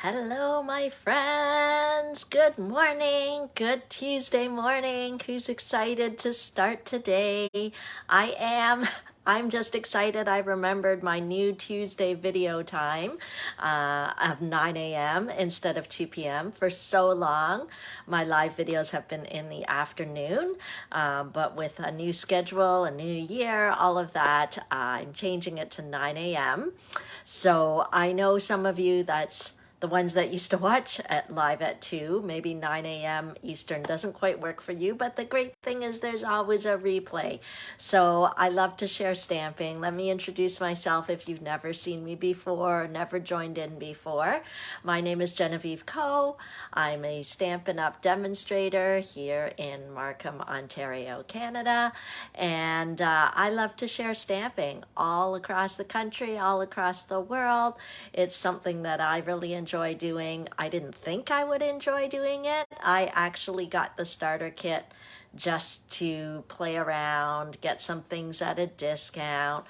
Hello, my friends. Good morning. Good Tuesday morning. Who's excited to start today? I am. I'm just excited. I remembered my new Tuesday video time of 9 a.m. instead of 2 p.m. For so long, my live videos have been in the afternoon, but with a new schedule, a new year, all of that, I'm changing it to 9 a.m. So I know some of you that's the ones that used to watch at live at 2, maybe 9 a.m. Eastern doesn't quite work for you, but the great thing is there's always a replay. So I love to share stamping. Let me introduce myself if you've never seen me before or never joined in before. My name is Genevieve Coe. I'm a Stampin' Up! Demonstrator here in Markham, Ontario, Canada. And I love to share stamping all across the country, all across the world. It's something that I really enjoy doing. I didn't think I would enjoy doing it. I actually got the starter kit just to play around, get some things at a discount.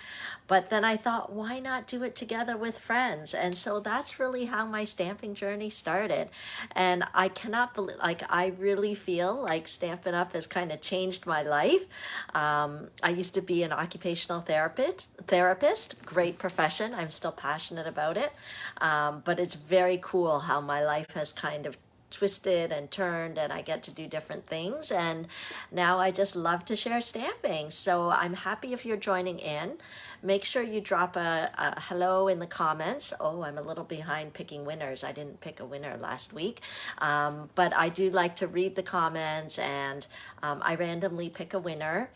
But then I thought, why not do it together with friends? And so that's really how my stamping journey started. And I cannot believe, I really feel like Stampin' Up! Has kind of changed my life. I used to be an occupational therapist, great profession. I'm still passionate about it. But it's very cool how my life has kind of twisted and turned, and I get to do different things, and now I just love to share stamping. So I'm happy if you're joining in. Make sure you drop a hello in the comments. Oh, I'm a little behind picking winners. I didn't pick a winner last week, but I do like to read the comments, and I randomly pick a winner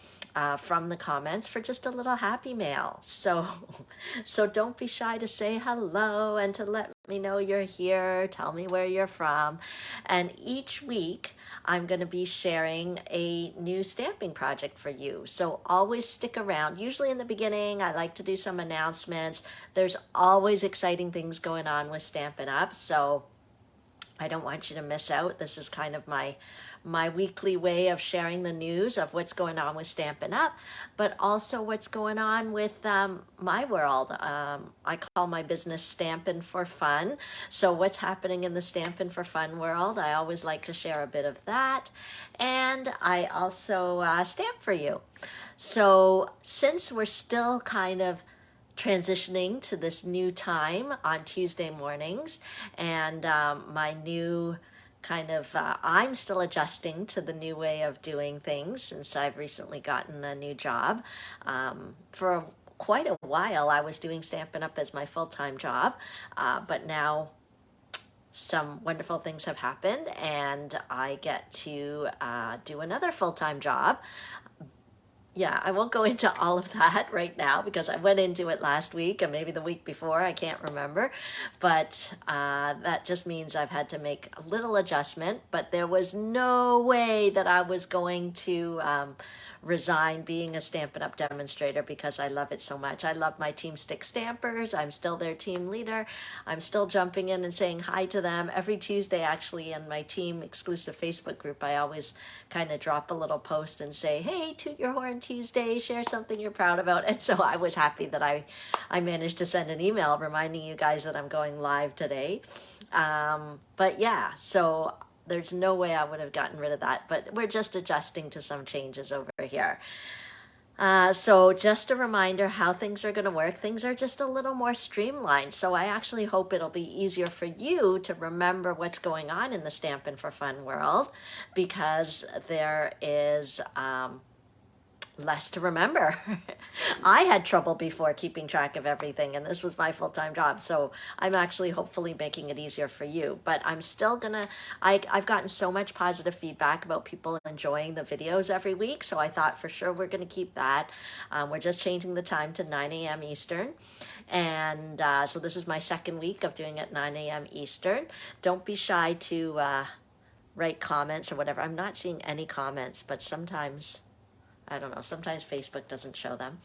from the comments for just a little happy mail. So don't be shy to say hello and to let me know you're here. Tell me where you're from. And each week, I'm going to be sharing a new stamping project for you. So always stick around. Usually in the beginning, I like to do some announcements. There's always exciting things going on with Stampin' Up! So I don't want you to miss out. This is kind of my weekly way of sharing the news of what's going on with Stampin' Up!, but also what's going on with my world. I call my business Stampin' for Fun. So what's happening in the Stampin' for Fun world, I always like to share a bit of that. And I also stamp for you. So since we're still kind of transitioning to this new time on Tuesday mornings, and my new kind of, I'm still adjusting to the new way of doing things since I've recently gotten a new job. For quite a while, I was doing Stampin' Up! As my full-time job, but now some wonderful things have happened, and I get to do another full-time job. Yeah, I won't go into all of that right now because I went into it last week and maybe the week before, I can't remember. But that just means I've had to make a little adjustment, but there was no way that I was going to resign being a Stampin' Up! Demonstrator because I love it so much. I love my Team Stick Stampers. I'm still their team leader. I'm still jumping in and saying hi to them. Every Tuesday, actually, in my team exclusive Facebook group, I always kind of drop a little post and say, hey, toot your horn Tuesday, share something you're proud about. And so I was happy that I managed to send an email reminding you guys that I'm going live today. But yeah, so there's no way I would have gotten rid of that, but we're just adjusting to some changes over here. So just a reminder how things are going to work. Things are just a little more streamlined. So I actually hope it'll be easier for you to remember what's going on in the Stampin' for Fun world, because there is less to remember. I had trouble before keeping track of everything, and this was my full-time job, so I'm actually hopefully making it easier for you. But I'm still gonna, I've gotten so much positive feedback about people enjoying the videos every week, so I thought for sure we're gonna keep that. We're just changing the time to 9 a.m. Eastern, and so this is my second week of doing it 9 a.m. Eastern. Don't be shy to write comments or whatever. I'm not seeing any comments, but sometimes I don't know, sometimes Facebook doesn't show them.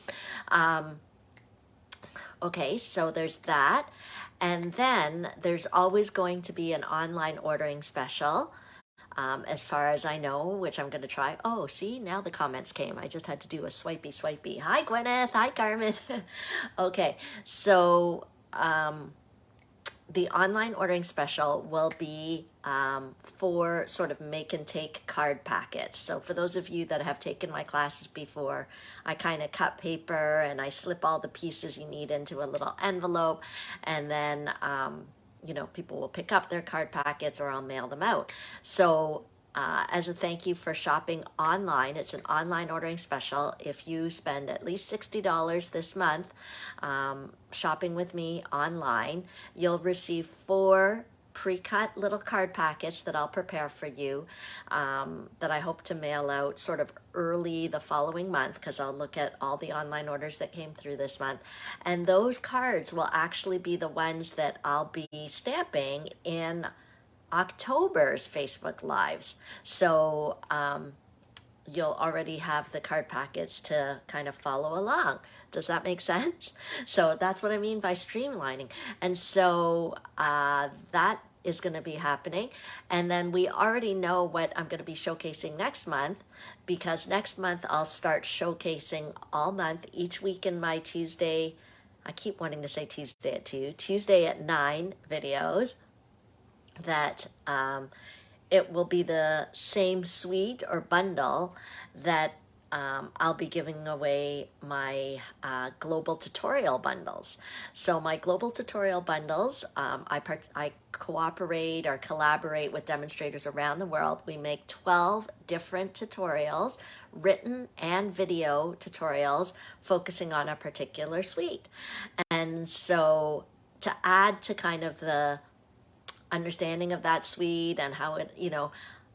Okay, so there's that. And then there's always going to be an online ordering special, as far as I know, which I'm going to try. Oh, see, now the comments came. I just had to do a swipey. Hi, Gwyneth. Hi, Carmen. Okay, so the online ordering special will be for sort of make and take card packets. So for those of you that have taken my classes before, I kind of cut paper and I slip all the pieces you need into a little envelope, and then you know, people will pick up their card packets or I'll mail them out. So as a thank you for shopping online, it's an online ordering special. If you spend at least $60 this month shopping with me online, you'll receive 4 pre-cut little card packets that I'll prepare for you that I hope to mail out sort of early the following month, because I'll look at all the online orders that came through this month. And those cards will actually be the ones that I'll be stamping in October's Facebook Lives. So you'll already have the card packets to kind of follow along. Does that make sense? So that's what I mean by streamlining. And so that is going to be happening. And then we already know what I'm going to be showcasing next month, because next month I'll start showcasing all month, each week in my Tuesday, I keep wanting to say Tuesday at 2, Tuesday at 9 videos, that it will be the same suite or bundle that I'll be giving away my global tutorial bundles. So my global tutorial bundles, I cooperate or collaborate with demonstrators around the world. We make 12 different tutorials, written and video tutorials, focusing on a particular suite. And so to add to kind of the understanding of that suite and how it, you know,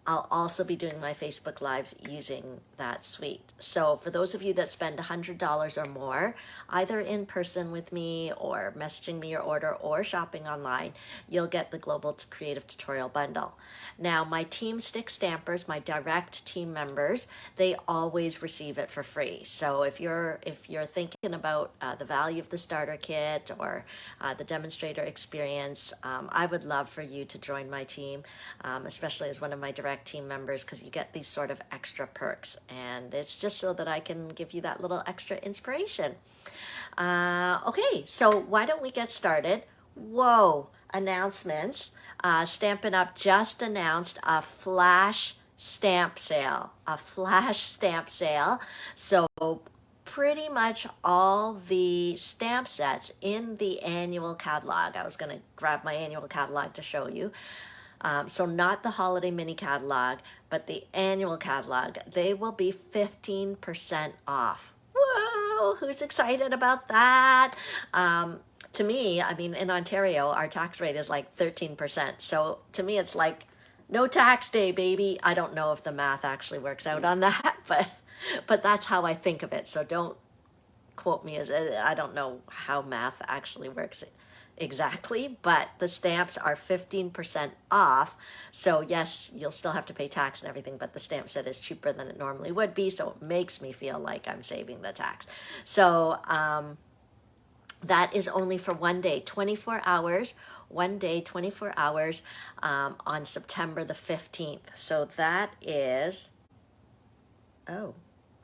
I'll also be doing my Facebook Lives using that suite. So for those of you that spend $100 or more, either in person with me or messaging me your order or shopping online, you'll get the Global Creative Tutorial Bundle. Now, my Team Stick Stampers, my direct team members, they always receive it for free. So if you're thinking about the value of the starter kit or the demonstrator experience, I would love for you to join my team, especially as one of my direct team members, because you get these sort of extra perks, and it's just so that I can give you that little extra inspiration. Okay, so why don't we get started? Whoa, announcements. Stampin' Up! Just announced a flash stamp sale. So pretty much all the stamp sets in the annual catalog. I was going to grab my annual catalog to show you. So not the holiday mini catalog, but the annual catalog. They will be 15% off. Whoa, who's excited about that? To me, I mean, in Ontario, our tax rate is like 13%. So to me, it's like no tax day, baby. I don't know if the math actually works out on that, but that's how I think of it. So don't quote me as I don't know how math actually works exactly, but the stamps are 15% off. So yes, you'll still have to pay tax and everything, but the stamp set is cheaper than it normally would be, so it makes me feel like I'm saving the tax. So that is only for one day, 24 hours, one day, 24 hours on September the 15th. So that is, oh,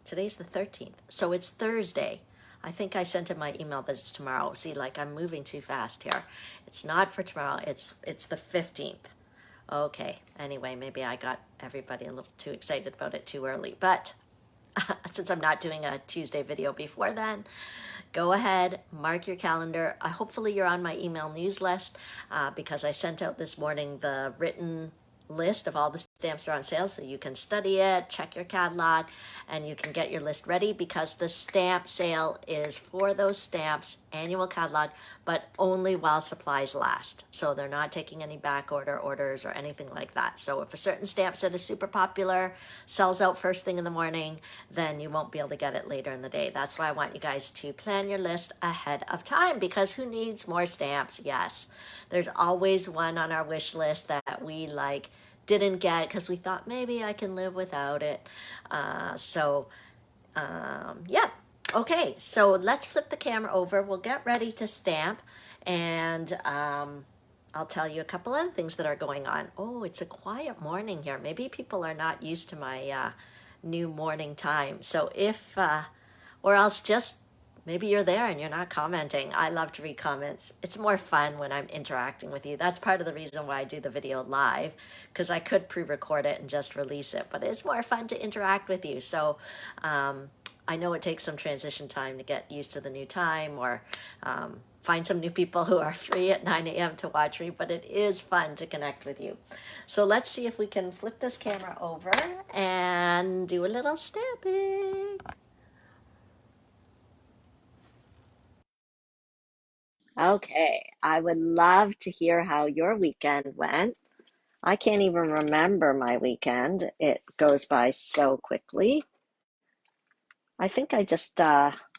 today's the 13th. So it's Thursday. I think I sent him my email that it's tomorrow. See, like I'm moving too fast here. It's not for tomorrow. It's the 15th. Okay. Anyway, maybe I got everybody a little too excited about it too early. But since I'm not doing a Tuesday video before then, go ahead, mark your calendar. Hopefully you're on my email news list because I sent out this morning the written list of all the stamps are on sale, so you can study it, check your catalog, and you can get your list ready, because the stamp sale is for those stamps, annual catalog, but only while supplies last. So they're not taking any back orders or anything like that. So if a certain stamp set is super popular, sells out first thing in the morning, then you won't be able to get it later in the day. That's why I want you guys to plan your list ahead of time, because who needs more stamps? Yes, there's always one on our wish list that we didn't get because we thought maybe I can live without it. Yeah. Okay, so let's flip the camera over. We'll get ready to stamp, and I'll tell you a couple other things that are going on. Oh, it's a quiet morning here. Maybe people are not used to my new morning time. So or else just Maybe you're there and you're not commenting. I love to read comments. It's more fun when I'm interacting with you. That's part of the reason why I do the video live, because I could pre-record it and just release it, but it's more fun to interact with you. So I know it takes some transition time to get used to the new time, or find some new people who are free at 9 a.m. to watch me, but it is fun to connect with you. So let's see if we can flip this camera over and do a little stamping. Okay, I would love to hear how your weekend went. I can't even remember my weekend. It goes by so quickly. I think I just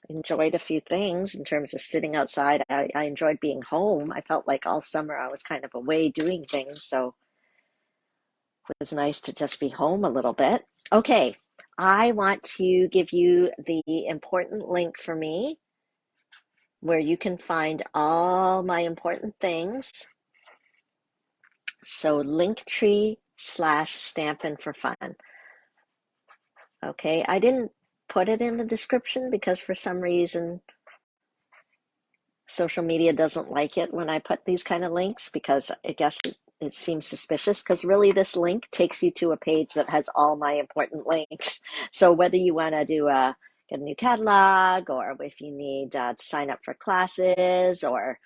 enjoyed a few things in terms of sitting outside. I enjoyed being home. I felt like all summer I was kind of away doing things, so it was nice to just be home a little bit. Okay, I want to give you the important link for me where you can find all my important things. So Linktree/Stampin' for Fun. Okay, I didn't put it in the description because for some reason social media doesn't like it when I put these kind of links, because I guess it seems suspicious, because really this link takes you to a page that has all my important links. So whether you want to get a new catalog, or if you need to sign up for classes, or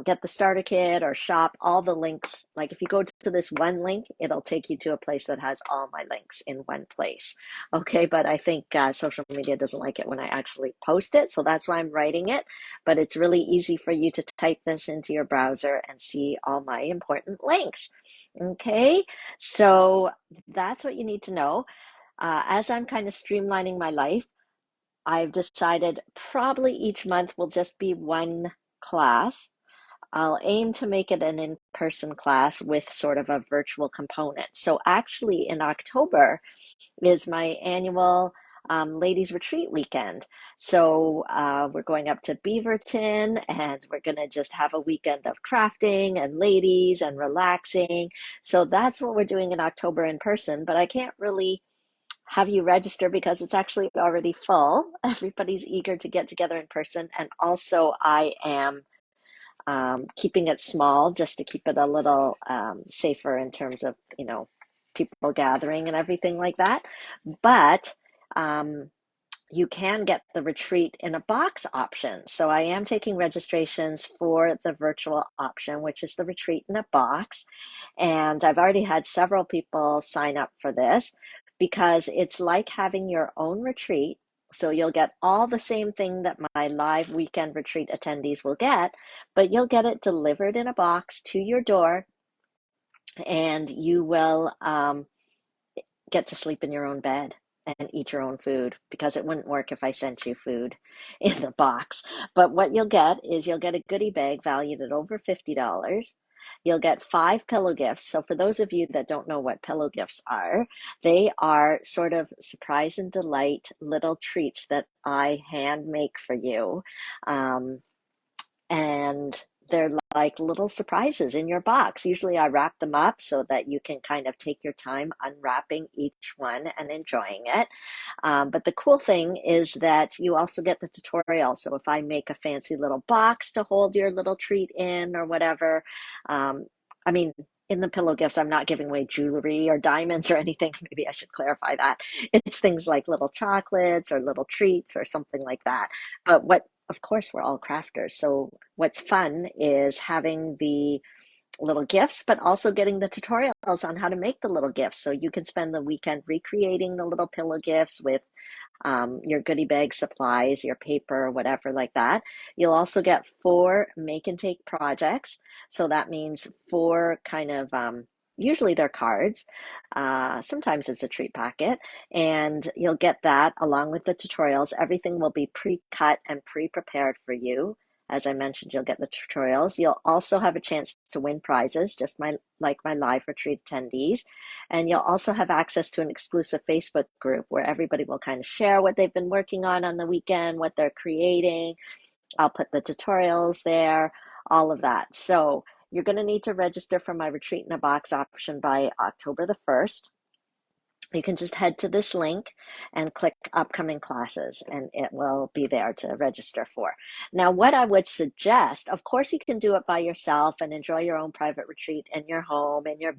get the starter kit or shop, all the links. Like if you go to this one link, it'll take you to a place that has all my links in one place. Okay, but I think social media doesn't like it when I actually post it. So that's why I'm writing it. But it's really easy for you to type this into your browser and see all my important links. Okay, so that's what you need to know. As I'm kind of streamlining my life, I've decided probably each month will just be one class. I'll aim to make it an in-person class with sort of a virtual component. So actually in October is my annual ladies retreat weekend. So we're going up to Beaverton, and we're going to just have a weekend of crafting and ladies and relaxing. So that's what we're doing in October in person, but I can't really have you register because it's actually already full. Everybody's eager to get together in person. And also I am keeping it small just to keep it a little safer in terms of, people gathering and everything like that. But you can get the retreat in a box option. So I am taking registrations for the virtual option, which is the retreat in a box. And I've already had several people sign up for this because it's like having your own retreat. So you'll get all the same thing that my live weekend retreat attendees will get, but you'll get it delivered in a box to your door, and you will get to sleep in your own bed and eat your own food, because it wouldn't work if I sent you food in the box. But what you'll get is you'll get a goodie bag valued at over $50. You'll get 5 pillow gifts. So for those of you that don't know what pillow gifts are, they are sort of surprise and delight little treats that I hand make for you. And they're like little surprises in your box. Usually I wrap them up so that you can kind of take your time unwrapping each one and enjoying it. But the cool thing is that you also get the tutorial. So if I make a fancy little box to hold your little treat in or whatever, I mean, in the pillow gifts, I'm not giving away jewelry or diamonds or anything. Maybe I should clarify that. It's things like little chocolates or little treats or something like that. But of course, we're all crafters. So what's fun is having the little gifts, but also getting the tutorials on how to make the little gifts. So you can spend the weekend recreating the little pillow gifts with your goodie bag supplies, your paper, whatever like that. You'll also get 4 make and take projects. So that means 4 kind of, usually they're cards. Sometimes it's a treat packet, and you'll get that along with the tutorials. Everything will be pre-cut and pre-prepared for you. As I mentioned, you'll get the tutorials. You'll also have a chance to win prizes, just like my live retreat attendees. And you'll also have access to an exclusive Facebook group where everybody will kind of share what they've been working on the weekend, what they're creating. I'll put the tutorials there, all of that. So you're going to need to register for my retreat in a box option by October the 1st. you can just head to this link and click upcoming classes, and it will be there to register for. Now, what I would suggest, of course, you can do it by yourself and enjoy your own private retreat in your home, in your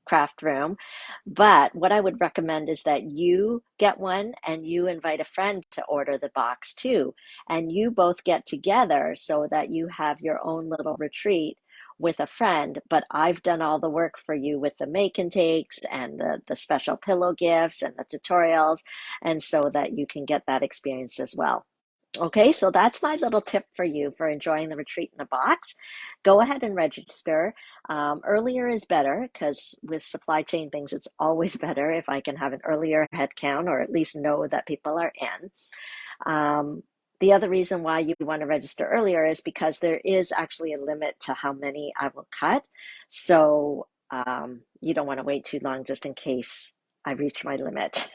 craft room. But what I would recommend is that you get one and you invite a friend to order the box too, and you both get together so that you have your own little retreat with a friend. But I've done all the work for you with the make and takes and the special pillow gifts and the tutorials, and so that you can get that experience as well. Okay, so that's my little tip for you for enjoying the retreat in a box. Go ahead and register. Earlier is better because with supply chain things, it's always better if I can have an earlier head count or at least know that people are in. The other reason why you want to register earlier is because there is actually a limit to how many I will cut. So you don't want to wait too long just in case I reach my limit.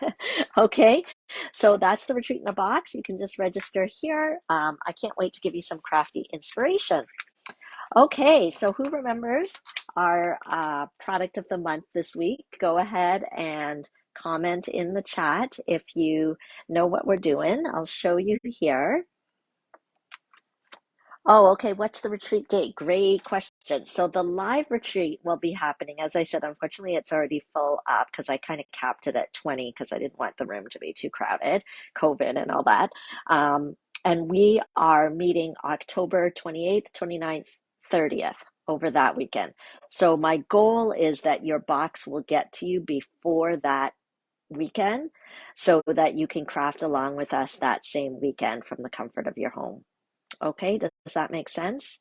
Okay, so that's the retreat in a box. You can just register here. I can't wait to give you some crafty inspiration. Okay, so who remembers our product of the month this week? Go ahead and comment in the chat if you know what we're doing. I'll show you here. Oh, okay. What's the retreat date? Great question. So the live retreat will be happening. As I said, unfortunately, it's already full up because I kind of capped it at 20 because I didn't want the room to be too crowded, COVID and all that. And we are meeting October 28th, 29th, 30th over that weekend. So my goal is that your box will get to you before that weekend so that you can craft along with us that same weekend from the comfort of your home. Okay, does that make sense?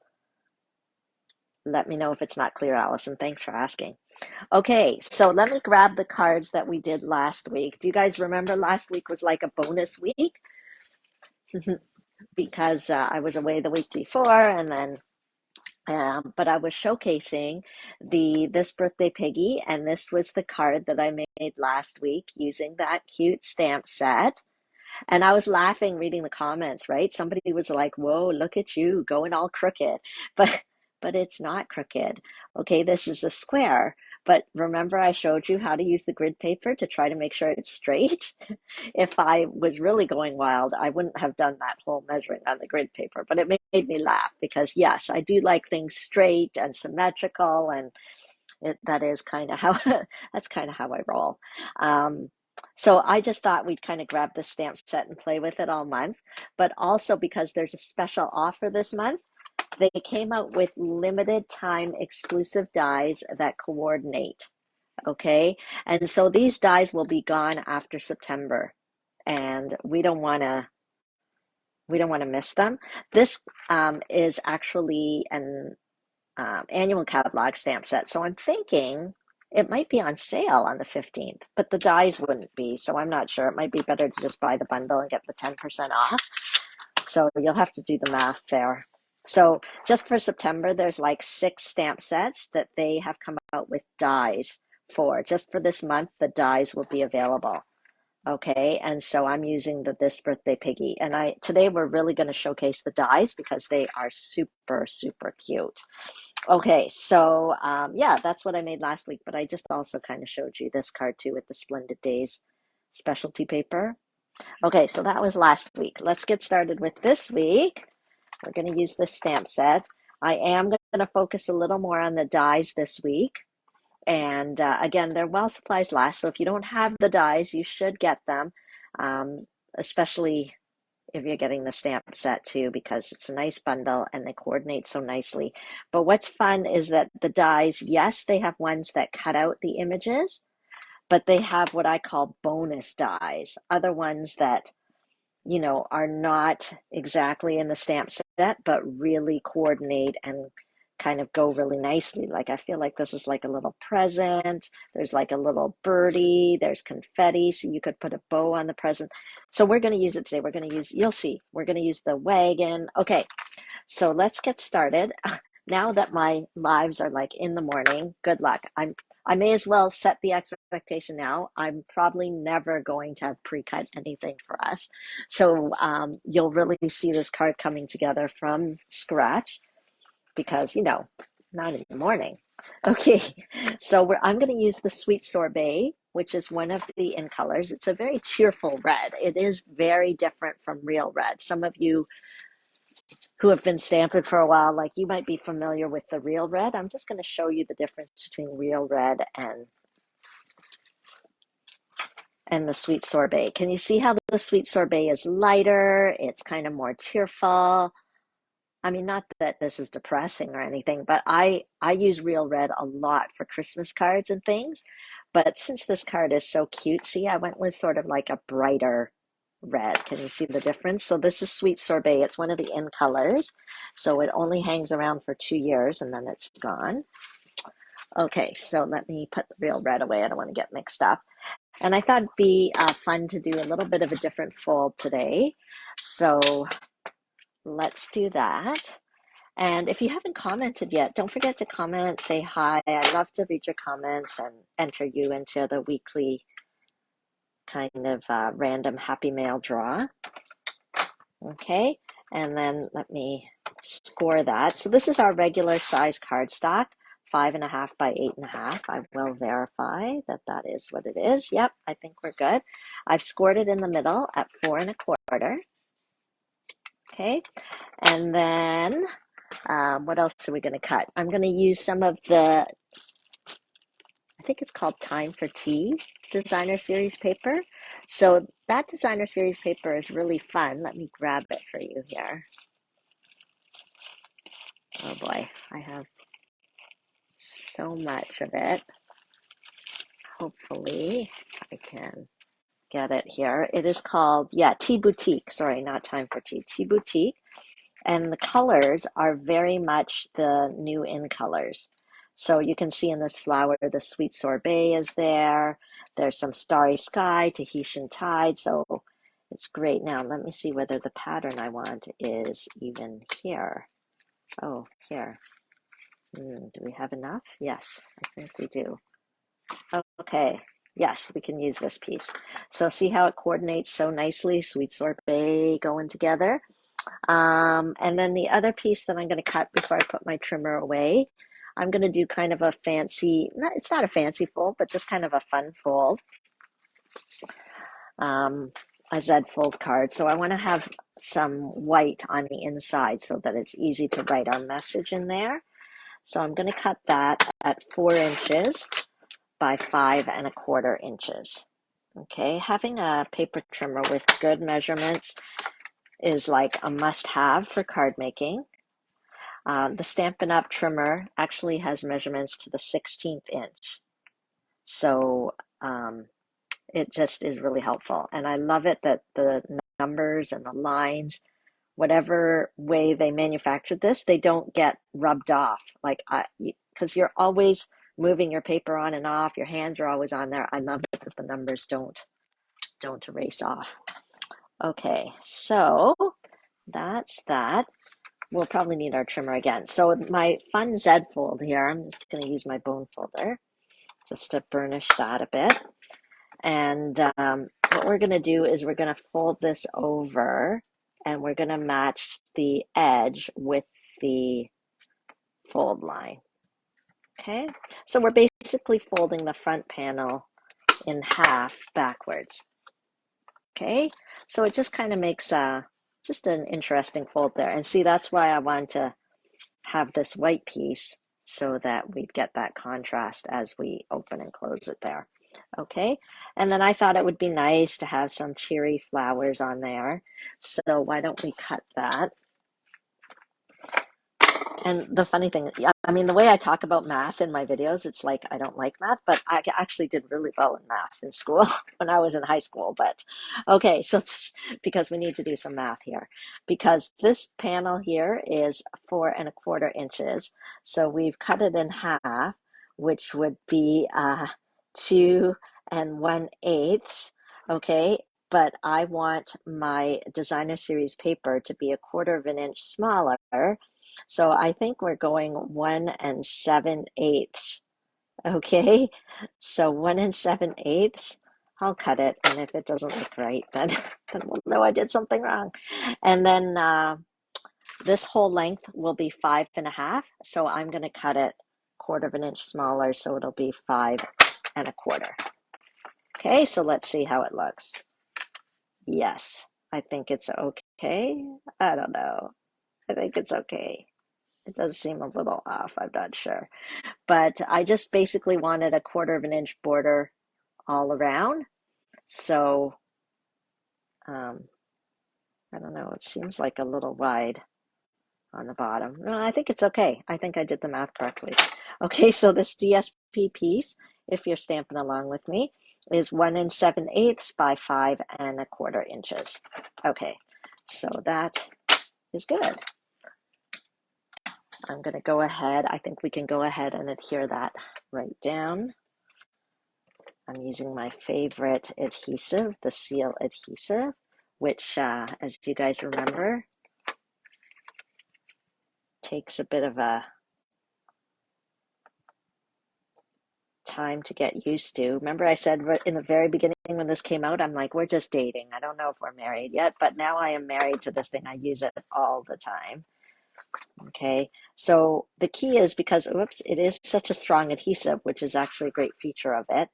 Let me know if it's not clear, Allison. Thanks for asking. Okay, so let me grab the cards that we did last week. Do you guys remember last week was like a bonus week? Because I was away the week before, and then but I was showcasing the This Birthday Piggy, and this was the card that I made last week using that cute stamp set. And I was laughing reading the comments, right? Somebody was like, "Whoa, look at you going all crooked." But but it's not crooked. Okay, this is a square. But remember I showed you how to use the grid paper to try to make sure it's straight? If I was really going wild, I wouldn't have done that whole measuring on the grid paper. But it made me laugh because yes, I do like things straight and symmetrical, and that is kind of how that's kind of how I roll. So I just thought we'd kind of grab the stamp set and play with it all month. But also because there's a special offer this month, they came out with limited time exclusive dies that coordinate. Okay. And so these dies will be gone after September. And we don't want to miss them. This is actually an annual catalog stamp set. So I'm thinking it might be on sale on the 15th, but the dies wouldn't be. So I'm not sure. It might be better to just buy the bundle and get the 10% off. So you'll have to do the math there. So just for September, there's like 6 stamp sets that they have come out with dies for. Just for this month, the dies will be available. Okay, and so I'm using the This Birthday Piggy. And today we're really going to showcase the dies because they are super, super cute. Okay, so yeah, that's what I made last week, but I just also kind of showed you this card too with the Splendid Days specialty paper. Okay, so that was last week. Let's get started with this week. We're going to use this stamp set. I am going to focus a little more on the dies this week. And again, they're while supplies last, so if you don't have the dies, you should get them, especially if you're getting the stamp set too, because it's a nice bundle and they coordinate so nicely. But what's fun is that the dies, yes, they have ones that cut out the images, but they have what I call bonus dies, other ones that, are not exactly in the stamp set, but really coordinate and kind of go really nicely. Like I feel like this is like a little present. There's like a little birdie. There's confetti, so you could put a bow on the present. So we're going to use it today. You'll see, we're going to use the wagon. Okay, so let's get started. Now that my lives are like in the morning, good luck. I may as well set the expectation now. I'm probably never going to have pre-cut anything for us. So you'll really see this card coming together from scratch because, not in the morning. Okay, so I'm going to use the sweet sorbet, which is one of the in colors. It's a very cheerful red. It is very different from real red. Some of you who have been stamping for a while, like you might be familiar with the real red. I'm just going to show you the difference between real red and the sweet sorbet. Can you see how the sweet sorbet is lighter? It's kind of more cheerful. I mean, not that this is depressing or anything, but I use real red a lot for Christmas cards and things. But since this card is so cute, see, I went with sort of like a brighter red. Can you see the difference? So this is Sweet Sorbet. It's one of the in colors. So it only hangs around for 2 years and then it's gone. Okay, so let me put the real red away. I don't want to get mixed up. And I thought it'd be fun to do a little bit of a different fold today. So let's do that. And if you haven't commented yet, don't forget to comment, say hi. I love to read your comments and enter you into the weekly kind of random happy mail draw. Okay, and then let me score that. So this is our regular size cardstock, 5.5 by 8.5. I will verify that that is what it is. Yep, I think we're good. I've scored it in the middle at 4.25. Okay, and then what else are we going to cut? I'm going to use some of the, I think it's called Time for Tea designer series paper. So that designer series paper is really fun. Let me grab it for you here. Oh boy, I have so much of it. Hopefully I can get it here. It is called, yeah, Tea Boutique. Sorry, not Time for Tea. Tea Boutique. And the colors are very much the new in colors. So you can see in this flower, the sweet sorbet is there. There's some starry sky, Tahitian tide. So it's great. Now let me see whether the pattern I want is even here. Oh, here. Do we have enough? Yes, I think we do. Okay. Yes, we can use this piece. So see how it coordinates so nicely, sweet sorbet going together. And then the other piece that I'm going to cut before I put my trimmer away, I'm going to do kind of a fancy, it's not a fancy fold, but just kind of a fun fold, a Z fold card. So I want to have some white on the inside so that it's easy to write our message in there. So I'm going to cut that at 4 inches by 5.25 inches. Okay, having a paper trimmer with good measurements is like a must-have for card making. The Stampin' Up! Trimmer actually has measurements to the 16th inch. So it just is really helpful. And I love it that the numbers and the lines, whatever way they manufactured this, they don't get rubbed off. Like, because you're always moving your paper on and off, your hands are always on there. I love it that the numbers don't erase off. Okay, so that's that. We'll probably need our trimmer again. So my fun Z fold here, I'm just going to use my bone folder just to burnish that a bit. And what we're going to do is we're going to fold this over and we're going to match the edge with the fold line. Okay, so we're basically folding the front panel in half backwards. Okay, so it just kind of makes just an interesting fold there. And see, that's why I want to have this white piece so that we'd get that contrast as we open and close it there. Okay, and then I thought it would be nice to have some cheery flowers on there. So why don't we cut that? And the funny thing, yeah, I mean, the way I talk about math in my videos, it's like I don't like math, but I actually did really well in math in school when I was in high school. But okay, so because we need to do some math here, because this panel here is 4.25 inches. So we've cut it in half, which would be 2 1/8. Okay, but I want my designer series paper to be 1/4 inch smaller. So I think we're going 1 7/8. Okay, so 1 7/8. I'll cut it, and if it doesn't look right, then we'll know I did something wrong. And then this whole length will be 5.5. So I'm going to cut it quarter of an inch smaller, so it'll be 5 1/4. Okay, so let's see how it looks. Yes, I think it's okay. I don't know. I think it's okay. It does seem a little off, I'm not sure. But I just basically wanted a quarter of an inch border all around. So, I don't know, it seems like a little wide on the bottom. No, I think it's okay. I think I did the math correctly. Okay, so this DSP piece, if you're stamping along with me, is 1 7/8 by 5 1/4 inches. Okay, so that is good. I'm going to go ahead. I think we can go ahead and adhere that right down. I'm using my favorite adhesive, the seal adhesive, which, as you guys remember, takes a bit of a time to get used to. Remember I said in the very beginning when this came out, I'm like, we're just dating. I don't know if we're married yet, but now I am married to this thing. I use it all the time. Okay, so the key is because, oops, it is such a strong adhesive, which is actually a great feature of it.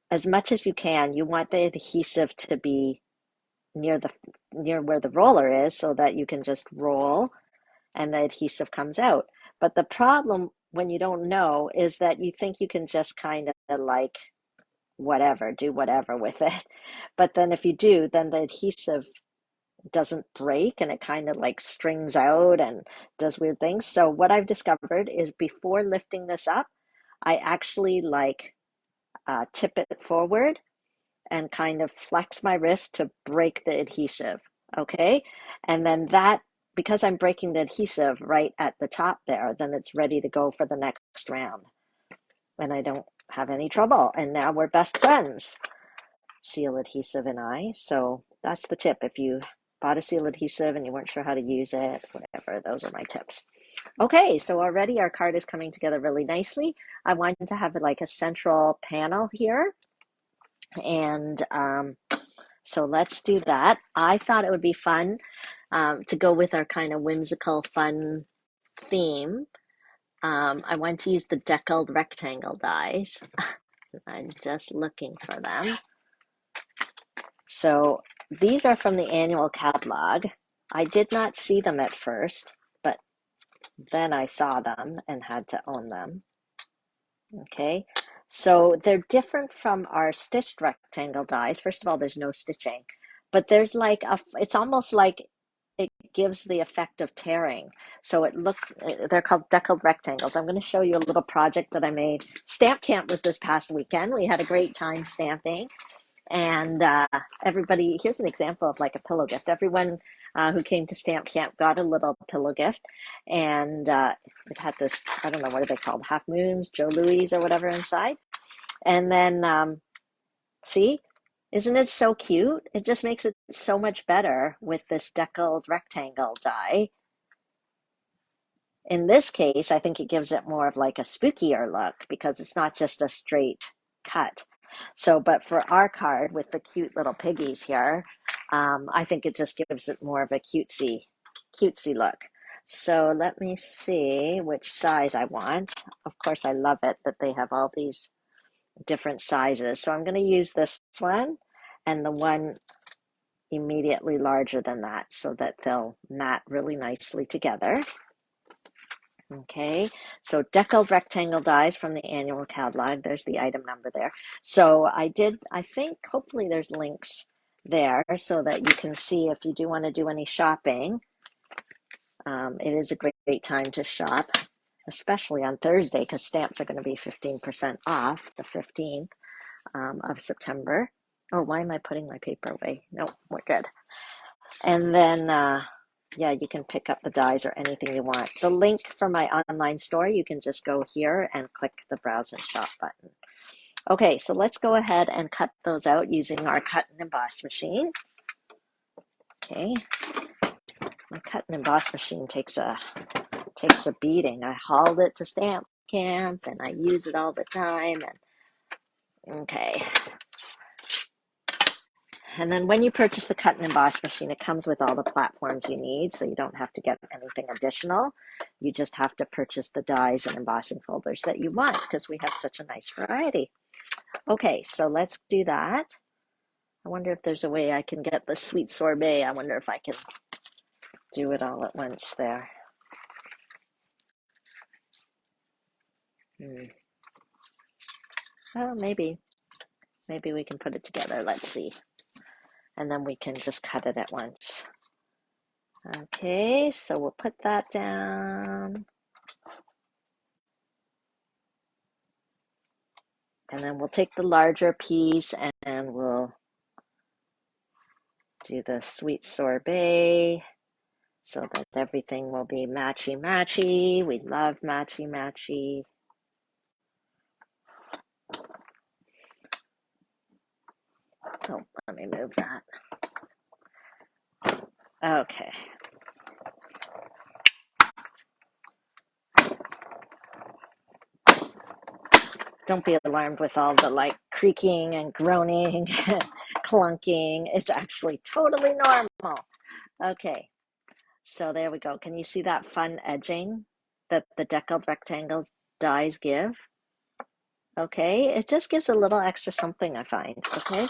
As much as you can, you want the adhesive to be near where the roller is so that you can just roll and the adhesive comes out. But the problem when you don't know is that you think you can just kind of like do whatever with it. But then if you do, then the adhesive doesn't break and it kind of like strings out and does weird things. So what I've discovered is before lifting this up, I actually like tip it forward and kind of flex my wrist to break the adhesive. Okay. And then that, because I'm breaking the adhesive right at the top there, then it's ready to go for the next round. And I don't have any trouble. And now we're best friends, seal adhesive and I. So that's the tip. If you bought a seal adhesive and you weren't sure how to use it, whatever, those are my tips. Okay, so already our card is coming together really nicely. I wanted to have like a central panel here. And so let's do that. I thought it would be fun to go with our kind of whimsical, fun theme. I want to use the deckled rectangle dies. I'm just looking for them. So these are from the annual catalog. I did not see them at first, but then I saw them and had to own them. Okay, so they're different from our stitched rectangle dies. First of all, there's no stitching, but there's like it's almost like it gives the effect of tearing. So they're called deckled rectangles. I'm going to show you a little project that I made. Stamp camp was this past weekend. We had a great time stamping. And everybody, here's an example of like a pillow gift. Everyone who came to stamp camp got a little pillow gift. And it had this, I don't know, what are they called? Half moons, Joe Louis or whatever inside. And then, see, isn't it so cute? It just makes it so much better with this deckled rectangle die. In this case, I think it gives it more of like a spookier look because it's not just a straight cut. So, but for our card with the cute little piggies here, I think it just gives it more of a cutesy look. So let me see which size I want. Of course, I love it that they have all these different sizes. So I'm going to use this one and the one immediately larger than that so that they'll mat really nicely together. Okay, so deckled rectangle dies from the annual catalog. There's the item number there. So I think hopefully there's links there so that you can see if you do want to do any shopping. It is a great time to shop, especially on Thursday because stamps are going to be 15% off the 15th of September. Oh, why am I putting my paper away? No, we're good. And then yeah, you can pick up the dies or anything you want. The link for my online store, you can just go here and click the browse and shop button. Okay, so let's go ahead and cut those out using our cut and emboss machine. Okay, my cut and emboss machine takes a beating. I hauled it to stamp camp and I use it all the time. And okay, And then when you purchase the cut and emboss machine, it comes with all the platforms you need, so you don't have to get anything additional. You just have to purchase the dies and embossing folders that you want because we have such a nice variety. Okay, so let's do that. I wonder if there's a way I can get the sweet sorbet. I wonder if I can do it all at once there. Oh, maybe we can put it together. Let's see. And then we can just cut it at once. Okay, so we'll put that down. And then we'll take the larger piece and we'll do the sweet sorbet so that everything will be matchy-matchy. We love matchy-matchy. Oh, let me move that. Okay. Don't be alarmed with all the like creaking and groaning, clunking. It's actually totally normal. Okay, so there we go. Can you see that fun edging that the deckled rectangle dies give? Okay, it just gives a little extra something, I find. Okay,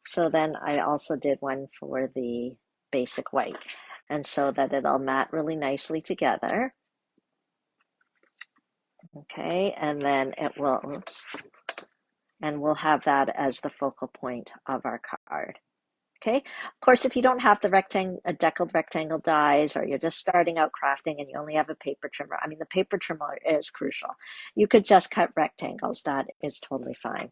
so then I also did one for the basic white, and so that it'll mat really nicely together. Okay, and then it will, oops, and we'll have that as the focal point of our card. Okay, of course, if you don't have the deckled rectangle dies, or you're just starting out crafting and you only have a paper trimmer, I mean, the paper trimmer is crucial. You could just cut rectangles. That is totally fine.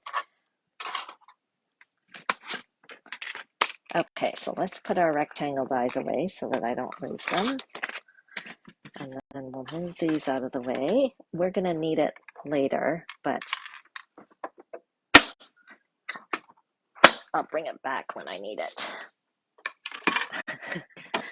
Okay, so let's put our rectangle dies away so that I don't lose them. And then we'll move these out of the way. We're going to need it later, but I'll bring it back when I need it.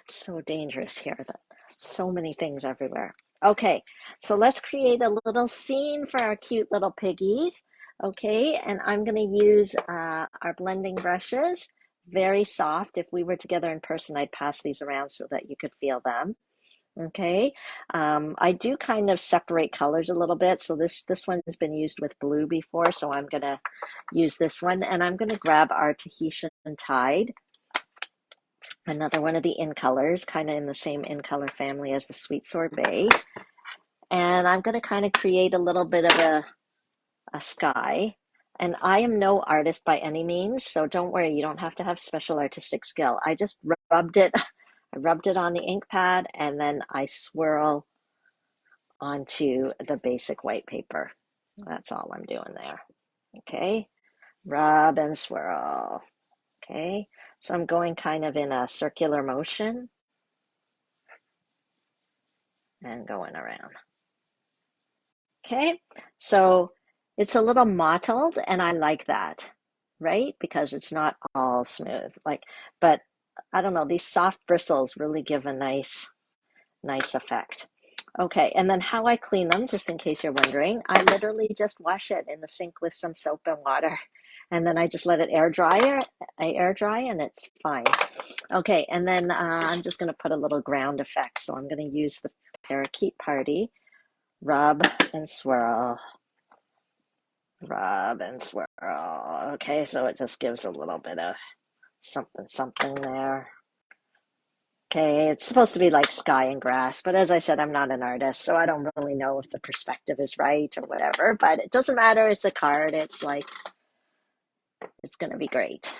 So dangerous here, that so many things everywhere. Okay, so let's create a little scene for our cute little piggies. Okay, and I'm going to use our blending brushes, very soft. If we were together in person, I'd pass these around so that you could feel them. Okay, I do kind of separate colors a little bit. So this one has been used with blue before, so I'm going to use this one, and I'm going to grab our Tahitian Tide, another one of the in colors, kind of in the same in color family as the sweet sorbet. And I'm going to kind of create a little bit of a sky. And I am no artist by any means, so don't worry, you don't have to have special artistic skill. I just rubbed it, I rubbed it on the ink pad, and then I swirl onto the basic white paper. That's all I'm doing there. Okay, rub and swirl. Okay, so I'm going kind of in a circular motion and going around. Okay, so it's a little mottled, and I like that, right? Because it's not all smooth. But I don't know, these soft bristles really give a nice effect. Okay, and then how I clean them, just in case you're wondering, I literally just wash it in the sink with some soap and water, and then I just let it air dry, and it's fine. Okay, and then I'm just going to put a little ground effect. So I'm going to use the Parakeet Party. Rub and swirl. Rub and swirl. Okay, so it just gives a little bit of something there. Okay, it's supposed to be like sky and grass, but as I said, I'm not an artist, so I don't really know if the perspective is right or whatever, but it doesn't matter. It's a card. It's like, it's going to be great.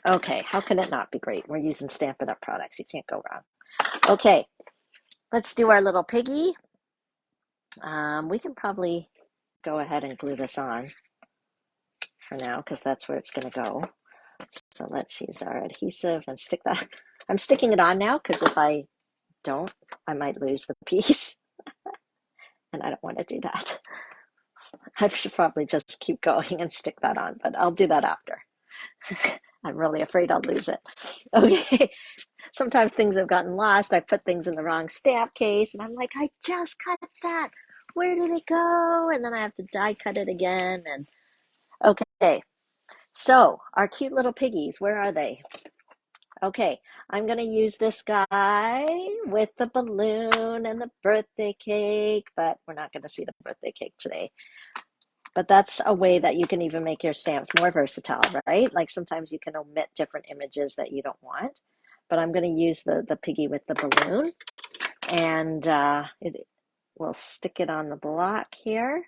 Okay, how can it not be great? We're using Stampin' Up! Products. You can't go wrong. Okay, let's do our little piggy. We can probably go ahead and glue this on for now because that's where it's going to go. So let's use our adhesive and stick that. I'm sticking it on now because if I don't, I might lose the piece. And I don't want to do that. I should probably just keep going and stick that on, but I'll do that after. I'm really afraid I'll lose it. Okay. Sometimes things have gotten lost. I put things in the wrong stamp case and I'm like, I just cut that. Where did it go? And then I have to die cut it again. And okay. So our cute little piggies, where are they? Okay, I'm going to use this guy with the balloon and the birthday cake, but we're not going to see the birthday cake today. But that's a way that you can even make your stamps more versatile, right? Like sometimes you can omit different images that you don't want. But I'm going to use the piggy with the balloon, and we'll stick it on the block here.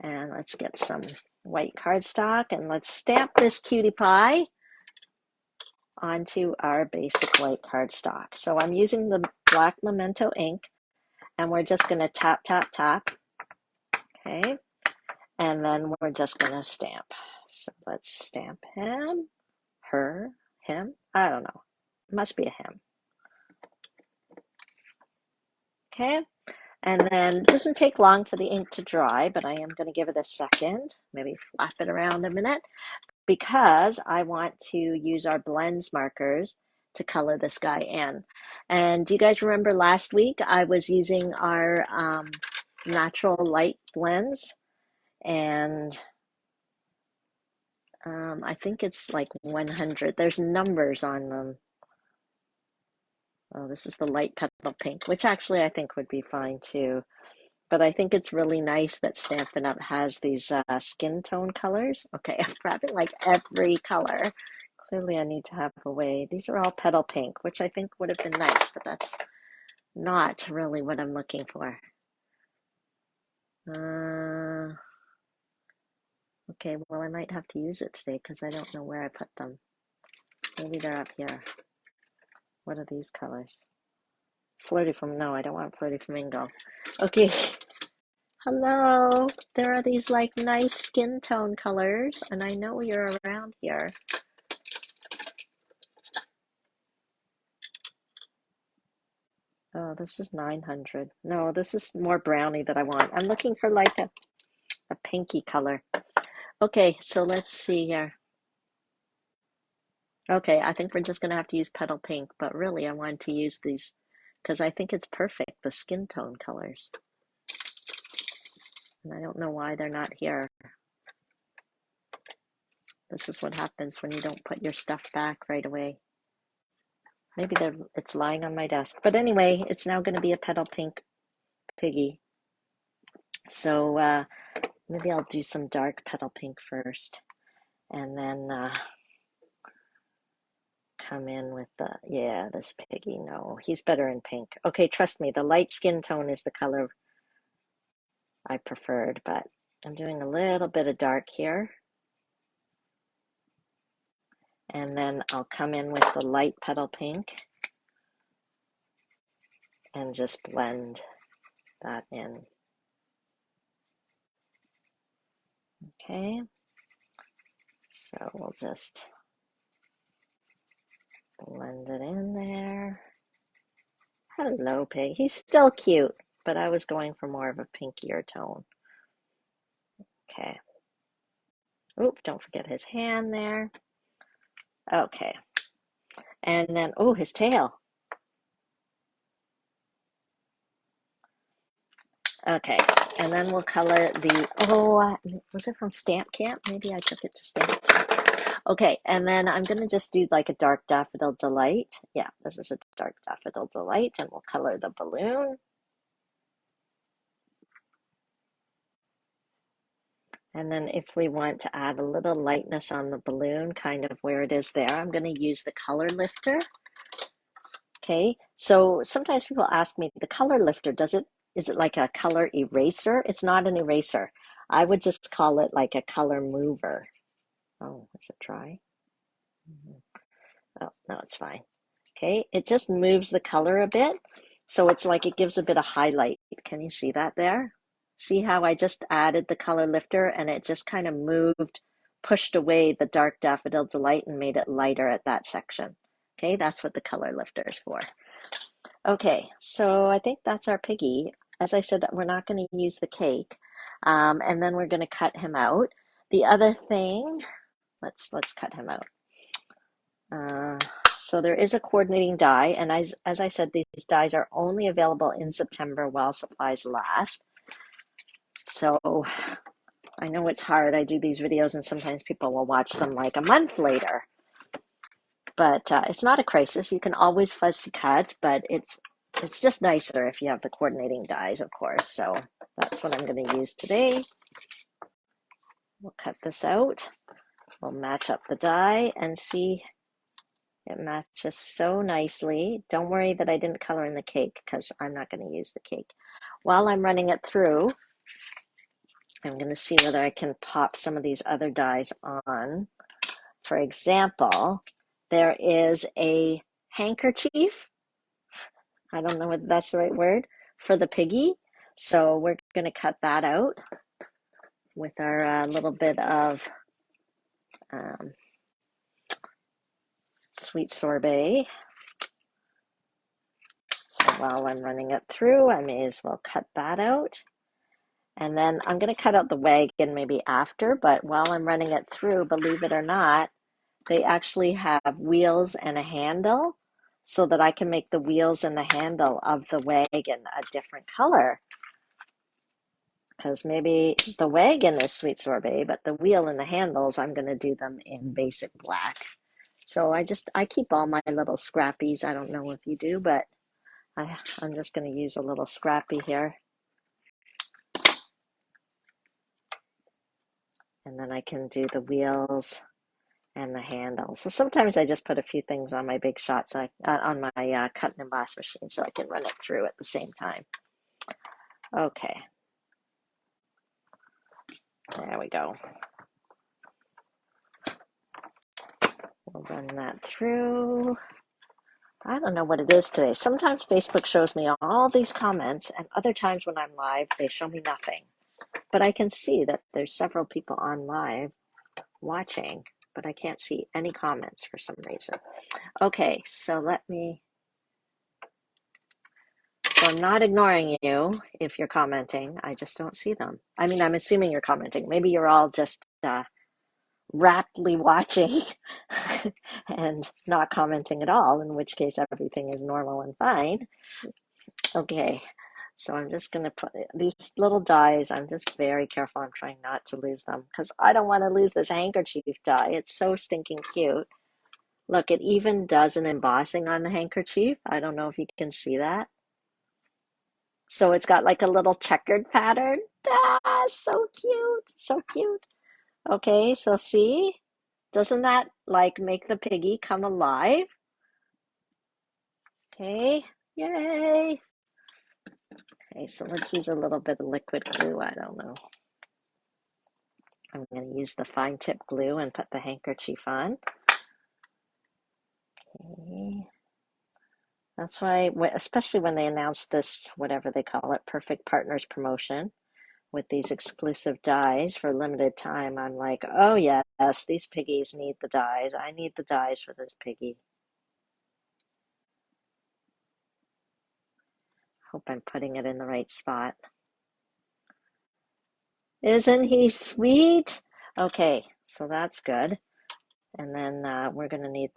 And let's get some white cardstock, and let's stamp this cutie pie onto our basic white cardstock. So I'm using the black Memento ink, and we're just going to tap, tap, tap. Okay. And then we're just going to stamp. So let's stamp him, her, him. I don't know. It must be a him. Okay. And then it doesn't take long for the ink to dry, but I am going to give it a second. Maybe flap it around a minute, because I want to use our blends markers to color this guy in. And do you guys remember last week I was using our natural light blends, and I think it's like 100. There's numbers on them. Oh, this is the light petal pink, which actually I think would be fine too. But I think it's really nice that Stampin' Up! Has these skin tone colors. Okay, I'm grabbing like every color. Clearly I need to have a way. These are all petal pink, which I think would have been nice, but that's not really what I'm looking for. Okay, well I might have to use it today because I don't know where I put them. Maybe they're up here. What are these colors? Flirty Flamingo. No, I don't want Flirty Flamingo. Okay. Hello. There are these like nice skin tone colors, and I know you're around here. Oh, this is 900. No, this is more brownie that I want. I'm looking for like a pinky color. Okay, so let's see here. Okay, I think we're just going to have to use petal pink, but really I want to use these because I think it's perfect, the skin tone colors. And I don't know why they're not here. This is what happens when you don't put your stuff back right away. Maybe it's lying on my desk. But anyway, it's now going to be a petal pink piggy. So maybe I'll do some dark petal pink first. And then come in with this piggy. No, he's better in pink. Okay, trust me, the light skin tone is the color I preferred, but I'm doing a little bit of dark here. And then I'll come in with the light petal pink and just blend that in. Okay, so we'll just blend it in there. Hello, pig. He's still cute, but I was going for more of a pinkier tone. Okay. Oop, don't forget his hand there. Okay. And then, oh, his tail. Okay. And then we'll color was it from Stamp Camp? Maybe I took it to Stamp Camp. Okay. And then I'm going to just do like a dark daffodil delight. Yeah, this is a dark daffodil delight, and we'll color the balloon. And then if we want to add a little lightness on the balloon, kind of where it is there, I'm going to use the color lifter. Okay, so sometimes people ask me, the color lifter, is it like a color eraser? It's not an eraser. I would just call it like a color mover. Oh, is it dry? Oh, no, it's fine. Okay, it just moves the color a bit. So it's like it gives a bit of highlight. Can you see that there? See how I just added the color lifter and it just kind of pushed away the dark daffodil delight and made it lighter at that section. Okay, that's what the color lifter is for. Okay, so I think that's our piggy. As I said, we're not going to use the cake, and then we're going to cut him out. The other thing, let's cut him out. So there is a coordinating die, and as I said, these dies are only available in September while supplies last. So I know it's hard. I do these videos and sometimes people will watch them like a month later. But it's not a crisis. You can always fussy cut, but it's just nicer if you have the coordinating dies, of course. So that's what I'm going to use today. We'll cut this out. We'll match up the die and see it matches so nicely. Don't worry that I didn't color in the cake because I'm not going to use the cake. While I'm running it through, I'm going to see whether I can pop some of these other dies on. For example, there is a handkerchief. I don't know if that's the right word for the piggy. So we're going to cut that out with our little bit of sweet sorbet. So while I'm running it through, I may as well cut that out. And then I'm going to cut out the wagon maybe after, but while I'm running it through, believe it or not, they actually have wheels and a handle so that I can make the wheels and the handle of the wagon a different color. Because maybe the wagon is sweet sorbet, but the wheel and the handles, I'm going to do them in basic black. So I keep all my little scrappies. I don't know if you do, but I'm just going to use a little scrappy here. And then I can do the wheels and the handle. So sometimes I just put a few things on my big shots, on my cut and emboss machine so I can run it through at the same time. Okay. There we go. We'll run that through. I don't know what it is today. Sometimes Facebook shows me all these comments, and other times when I'm live, they show me nothing. But I can see that there's several people on live watching, but I can't see any comments for some reason. Okay, so I'm not ignoring you if you're commenting. I just don't see them. I mean, I'm assuming you're commenting. Maybe you're all just raptly watching and not commenting at all, in which case everything is normal and fine. Okay, so I'm just going to put these little dies. I'm just very careful. I'm trying not to lose them because I don't want to lose this handkerchief die. It's so stinking cute. Look, it even does an embossing on the handkerchief. I don't know if you can see that. So it's got like a little checkered pattern. Ah, so cute, so cute. Okay, so see, doesn't that like make the piggy come alive? Okay, yay. Okay, so let's use a little bit of liquid glue. I don't know. I'm going to use the fine tip glue and put the handkerchief on. Okay. That's why, especially when they announce this, whatever they call it, Perfect Partners promotion with these exclusive dies for limited time, I'm like, oh yes, these piggies need the dies. I need the dies for this piggy. Hope I'm putting it in the right spot. Isn't he sweet? Okay, so that's good. And then we're going to need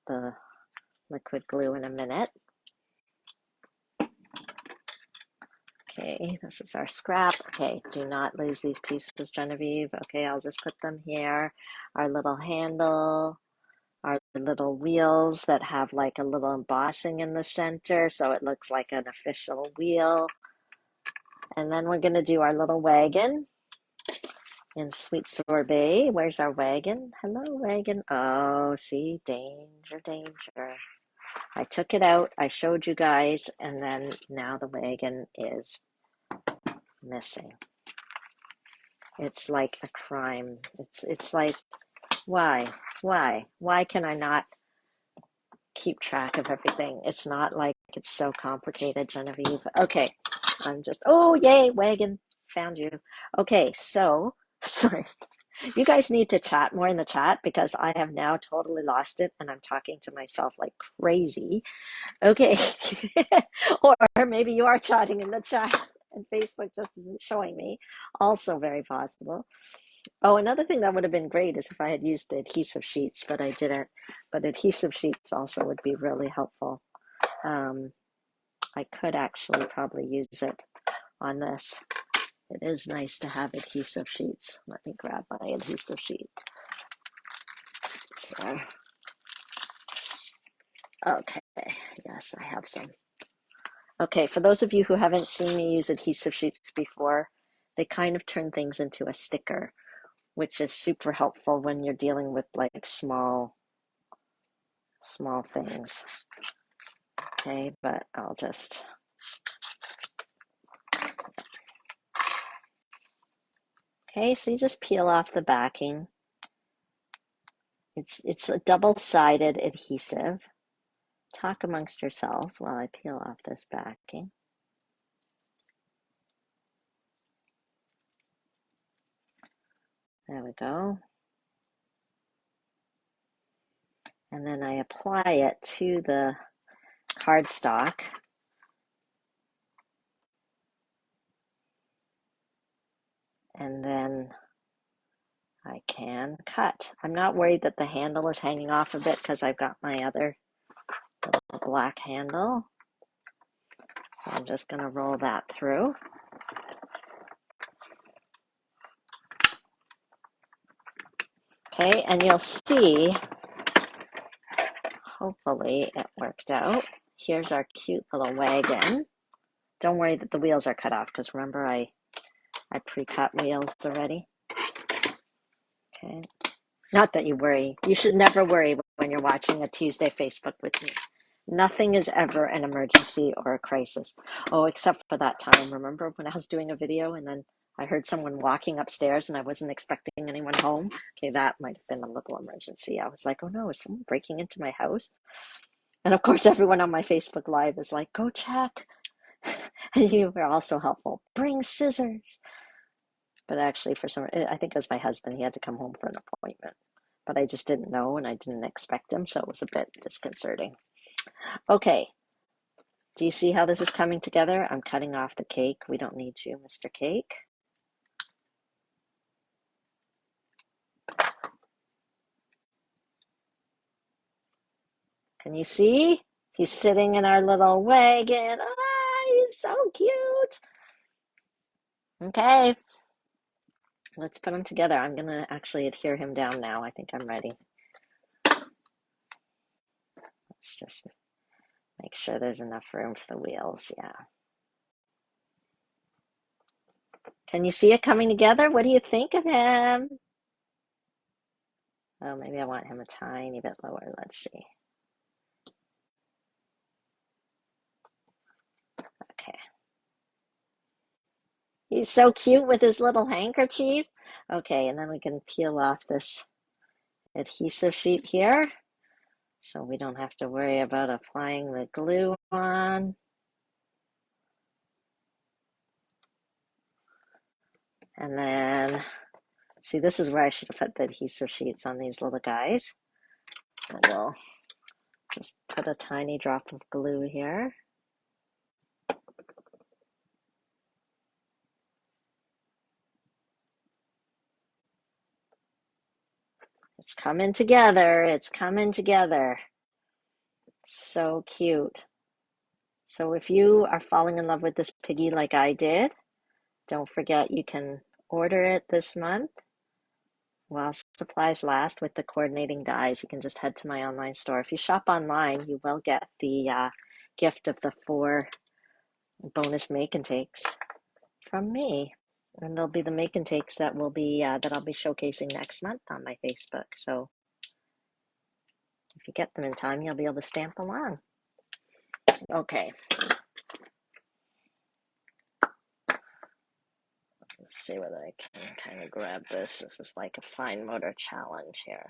the liquid glue in a minute. Okay, this is our scrap. Okay, do not lose these pieces, Genevieve. Okay, I'll just put them here. Our little handle, our little wheels that have like a little embossing in the center so it looks like an official wheel. And then we're going to do our little wagon in sweet sorbet. Where's our wagon? Hello, wagon. Oh, see, danger, danger. I took it out, I showed you guys, and then now the wagon is missing. It's like a crime. It's like, why? Why can I not keep track of everything? It's not like it's so complicated, Genevieve. Okay, I'm just, oh, yay, wagon, found you. Okay, so, sorry. You guys need to chat more in the chat because I have now totally lost it and I'm talking to myself like crazy. Okay. Or maybe you are chatting in the chat and Facebook just isn't showing me. Also very possible. Oh, another thing that would have been great is if I had used the adhesive sheets, but I didn't. But adhesive sheets also would be really helpful. I could actually probably use it on this It is nice to have adhesive sheets. Let me grab my adhesive sheet. There. Okay, yes, I have some. Okay, for those of you who haven't seen me use adhesive sheets before, they kind of turn things into a sticker, which is super helpful when you're dealing with like small things. Okay, but I'll just... Okay, so you just peel off the backing. It's a double-sided adhesive. Talk amongst yourselves while I peel off this backing. There we go. And then I apply it to the cardstock. And then I can cut. I'm not worried that the handle is hanging off a bit because I've got my other little black handle. So I'm just going to roll that through. Okay, and you'll see, hopefully it worked out. Here's our cute little wagon. Don't worry that the wheels are cut off because remember I pre-cut wheels already. Okay. Not that you worry. You should never worry when you're watching a Tuesday Facebook with me. Nothing is ever an emergency or a crisis. Oh, except for that time. Remember when I was doing a video and then I heard someone walking upstairs and I wasn't expecting anyone home? Okay, that might have been a little emergency. I was like, oh no, is someone breaking into my house? And of course, everyone on my Facebook Live is like, go check. And you were also helpful. Bring scissors. But actually, for some, I think it was my husband. He had to come home for an appointment. But I just didn't know and I didn't expect him, so it was a bit disconcerting. Okay. Do you see how this is coming together? I'm cutting off the cake. We don't need you, Mr. Cake. Can you see? He's sitting in our little wagon. Ah, he's so cute. Okay. Let's put him together. I'm going to actually adhere him down now. I think I'm ready. Let's just make sure there's enough room for the wheels. Yeah. Can you see it coming together? What do you think of him? Oh, maybe I want him a tiny bit lower. Let's see. Okay. He's so cute with his little handkerchief. Okay, and then we can peel off this adhesive sheet here so we don't have to worry about applying the glue on. And then, see, this is where I should have put the adhesive sheets on these little guys. And we'll just put a tiny drop of glue here. It's coming together. It's coming together. So cute. So if you are falling in love with this piggy like I did, don't forget you can order it this month while supplies last with the coordinating dies. You can just head to my online store. If you shop online, you will get the gift of the 4 bonus make and takes from me. And they'll be the make and takes that will be that I'll be showcasing next month on my Facebook. So if you get them in time, you'll be able to stamp along. Okay. Let's see whether I can kind of grab this. This is like a fine motor challenge here.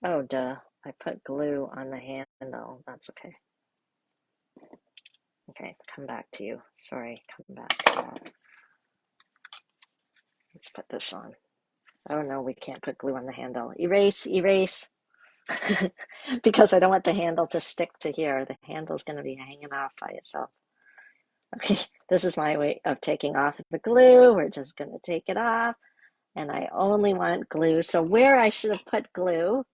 Oh, duh. I put glue on the handle. That's okay. Okay, come back to you. Sorry, come back to you. Let's put this on. Oh no, we can't put glue on the handle. Erase, erase. Because I don't want the handle to stick to here. The handle's going to be hanging off by itself. Okay, this is my way of taking off the glue. We're just going to take it off. And I only want glue. So where I should have put glue,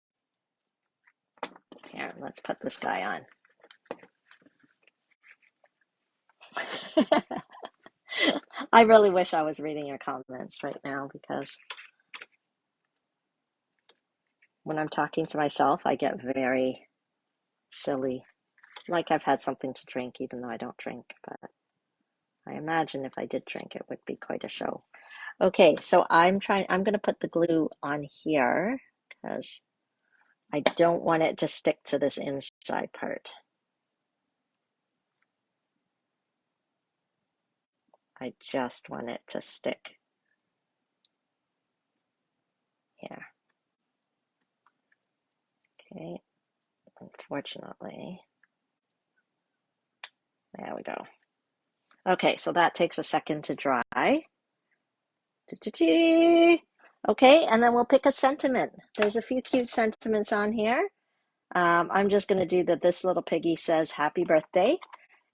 here, let's put this guy on. I really wish I was reading your comments right now because when I'm talking to myself, I get very silly. Like I've had something to drink, even though I don't drink, but I imagine if I did drink, it would be quite a show. Okay, so I'm going to put the glue on here because I don't want it to stick to this inside part. I just want it to stick here. Okay, unfortunately, there we go. Okay, so that takes a second to dry. Okay, and then we'll pick a sentiment. There's a few cute sentiments on here. I'm just going to do that. This little piggy says happy birthday,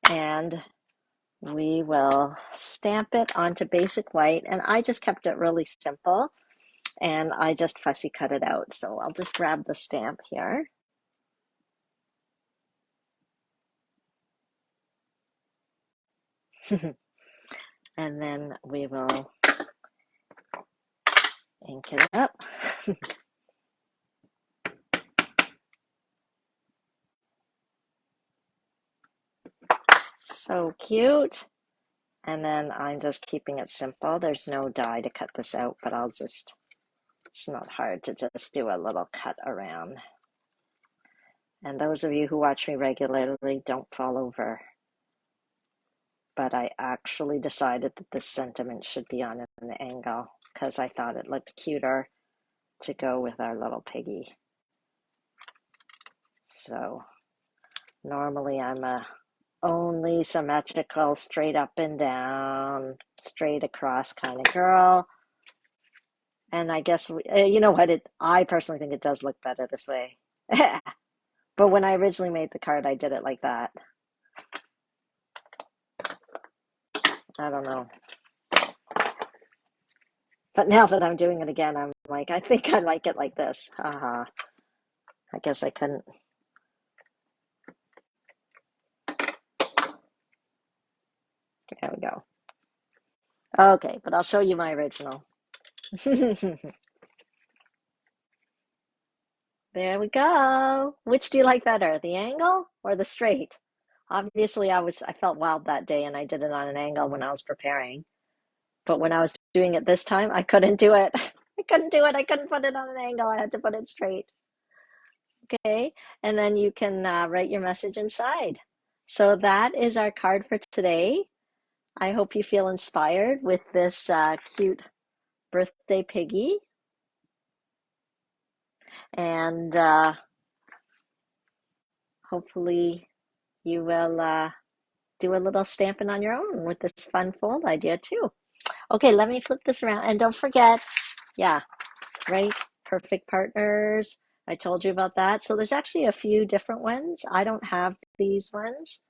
and we will stamp it onto basic white. And I just kept it really simple, and I just fussy cut it out. So I'll just grab the stamp here. And then we will ink it up. So cute. And then I'm just keeping it simple. There's no die to cut this out, but it's not hard to just do a little cut around. And those of you who watch me regularly, don't fall over. But I actually decided that this sentiment should be on an angle because I thought it looked cuter to go with our little piggy. So normally I'm a only symmetrical, straight up and down, straight across kind of girl. And I guess, you know what, I personally think it does look better this way. But when I originally made the card, I did it like that. I don't know. But now that I'm doing it again, I'm like, I think I like it like this. Haha. I guess I couldn't. There we go. Okay, but I'll show you my original. There we go. Which do you like better, the angle or the straight? Obviously, I felt wild that day and I did it on an angle when I was preparing. But when I was doing it this time, I couldn't do it. I couldn't do it. I couldn't put it on an angle. I had to put it straight. Okay, and then you can write your message inside. So that is our card for today. I hope you feel inspired with this cute birthday piggy. And hopefully you will do a little stamping on your own with this fun fold idea too. Okay, let me flip this around. And don't forget, yeah, right? Perfect partners. I told you about that. So there's actually a few different ones. I don't have these ones.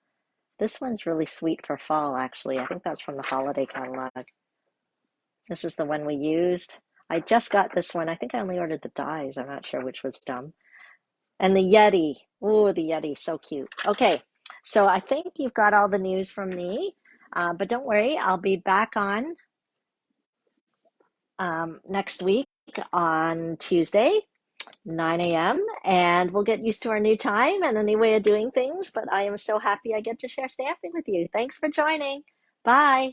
This one's really sweet for fall, actually. I think that's from the holiday catalog. This is the one we used. I just got this one. I think I only ordered the dies. I'm not sure which was dumb. And the Yeti. Oh, the Yeti, so cute. Okay, so I think you've got all the news from me. But don't worry, I'll be back on next week on Tuesday, 9 a.m. And we'll get used to our new time and a new way of doing things. But I am so happy I get to share stamping with you. Thanks for joining. Bye.